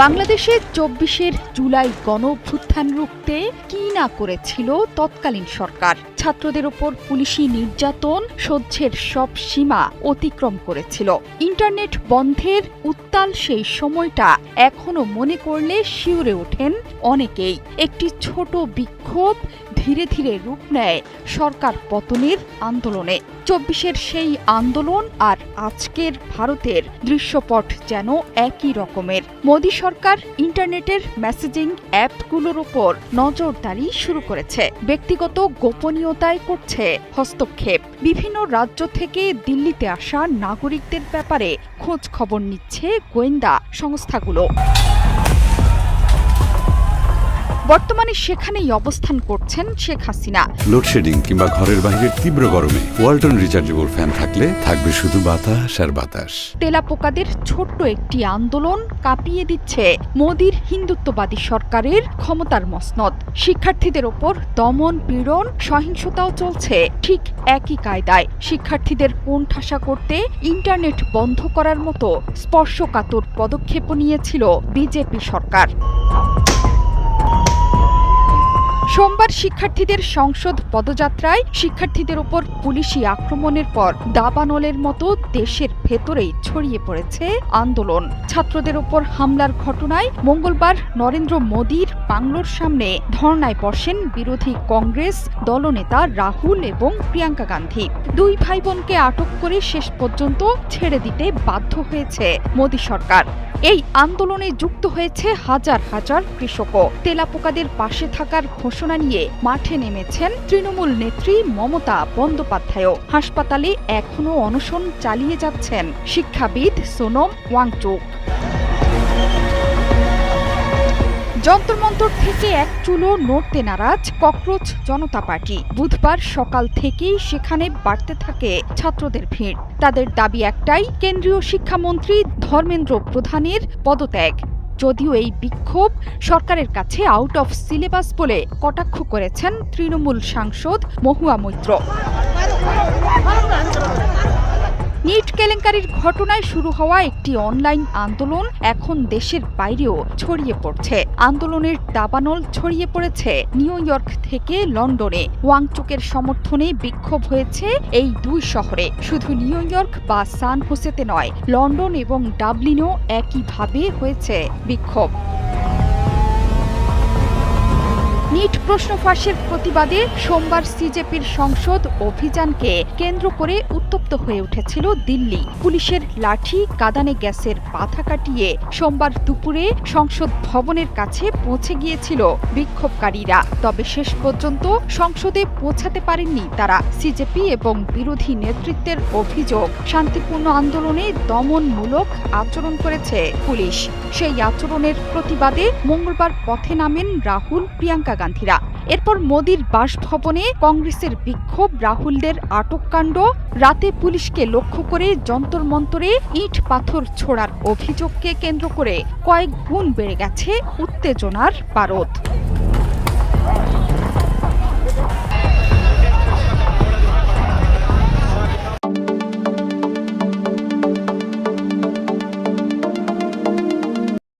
বাংলাদেশে ২৪ জুলাই গণঅভ্যুত্থান রুখতে কি না করেছিল তৎকালীন সরকার। ছাত্রদের উপর পুলিশি নির্যাতন সহ্যের সব সীমা অতিক্রম করেছিল। ইন্টারনেট বন্ধের উত্তাল সেই সময়টা এখনো মনে করলে শিউরে ওঠেন অনেকেই। একটি ছোট বিক্ষোভ ধীরে ধীরে রূপ নেয় সরকার পতনের আন্দোলনে। ২৪-এর সেই আন্দোলন আর আজকের ভারতের দৃশ্যপট যেন একই রকমের। মোদী সরকার ইন্টারনেটের মেসেজিং অ্যাপগুলোর উপর নজরদারি শুরু করেছে, ব্যক্তিগত গোপনীয়তায় করছে হস্তক্ষেপ। বিভিন্ন রাজ্য থেকে দিল্লিতে আসা নাগরিকদের ব্যাপারে খোঁজ খবর নিচ্ছে গোয়েন্দা সংস্থাগুলো। বর্তমানে সেখানেই অবস্থান করছেন শেখ হাসিনা। লোডশেডিং কিংবা ঘরের বাইরের তীব্র গরমে ওয়ালটন রিচার্জেবল ফ্যান থাকলে থাকবে শুধু বাতাস আর বাতাস। তেলাপোকাদের ছোট্ট একটি আন্দোলন কাঁপিয়ে দিচ্ছে মোদির হিন্দুত্ববাদী সরকারের ক্ষমতার মসনদ। শিক্ষার্থীদের ওপর দমন পীড়ন সহিংসতাও চলছে ঠিক একই কায়দায়। শিক্ষার্থীদের কোণঠাসা করতে ইন্টারনেট বন্ধ করার মতো স্পর্শকাতর পদক্ষেপও নিয়েছিল বিজেপি সরকার। সোমবার শিক্ষার্থীদের সংসদ পদযাত্রায় শিক্ষার্থীদের ওপর পুলিশি আক্রমণের পর দাবানলের মতো দেশের ভেতরেই ছড়িয়ে পড়েছে আন্দোলন। ছাত্রদের ওপর হামলার ঘটনায় মঙ্গলবার নরেন্দ্র মোদীর বাংলোর সামনে ধর্নায় বসেন বিরোধী কংগ্রেস দলনেতা রাহুল এবং প্রিয়াঙ্কা গান্ধী। দুই ভাই বোনকে আটক করে শেষ পর্যন্ত ছেড়ে দিতে বাধ্য হয়েছে মোদী সরকার। এই আন্দোলনে যুক্ত হয়েছে হাজার হাজার কৃষকও। তেলাপোকাদের পাশে থাকার ঘোষণা নিয়ে মাঠে নেমেছেন তৃণমূল নেত্রী মমতা বন্দ্যোপাধ্যায়ও। হাসপাতালে এখনও অনশন চালিয়ে যাচ্ছেন শিক্ষাবিদ সোনম ওয়াংচুক। যন্তরমন্তর থেকে এক চুলো নড়তে নারাজ ককরোচ জনতা পার্টি। বুধবার সকাল থেকেই সেখানে বাড়তে থাকে ছাত্রদের ভিড়। তাদের দাবি একটাই, কেন্দ্রীয় শিক্ষামন্ত্রী ধর্মেন্দ্র প্রধানের পদত্যাগ। যদিও এই বিক্ষোভ সরকারের কাছে আউট অফ সিলেবাস বলে কটাক্ষ করেছেন তৃণমূল সাংসদ মহুয়া মৈত্র। নিট কেলেঙ্কারির ঘটনায় শুরু হওয়া একটি অনলাইন আন্দোলন এখন দেশের বাইরেও ছড়িয়ে পড়ছে। আন্দোলনের দাবানল ছড়িয়ে পড়েছে নিউ ইয়র্ক থেকে লন্ডনে। ওয়াংচুকের সমর্থনে বিক্ষোভ হয়েছে এই দুই শহরে। শুধু নিউ ইয়র্ক বা সান হোসেতে নয়, লন্ডন এবং ডাবলিনেও একইভাবে হয়েছে বিক্ষোভ। নিট প্রশ্ন ফাঁসের প্রতিবাদে সোমবার সিজেপির সংসদ অভিযানকে কেন্দ্র করে উত্তপ্ত হয়ে উঠেছিল দিল্লি। পুলিশের লাঠি কাঁদানে গ্যাসের বাধা কাটিয়ে সোমবার দুপুরে সংসদ ভবনের কাছে পৌঁছে গিয়েছিল বিক্ষোভকারীরা। তবে শেষ পর্যন্ত সংসদে পৌঁছাতে পারেননি তারা। সিজেপি এবং বিরোধী নেতৃত্বের অভিযোগ, শান্তিপূর্ণ আন্দোলনে দমনমূলক আচরণ করেছে পুলিশ। সেই আচরণের প্রতিবাদে মঙ্গলবার পথে নামেন রাহুল প্রিয়াঙ্কা গান্ধীরা। এরপর মোদীর বাসভবনে কংগ্রেসের বিক্ষোভ, রাহুলদের আটককাণ্ড, রাতে পুলিশকে লক্ষ্য করে যন্তর মন্তরে ইট পাথর ছোড়ার অভিযোগকে কেন্দ্র করে কয়েক গুণ বেড়ে গেছে উত্তেজনার পারদ।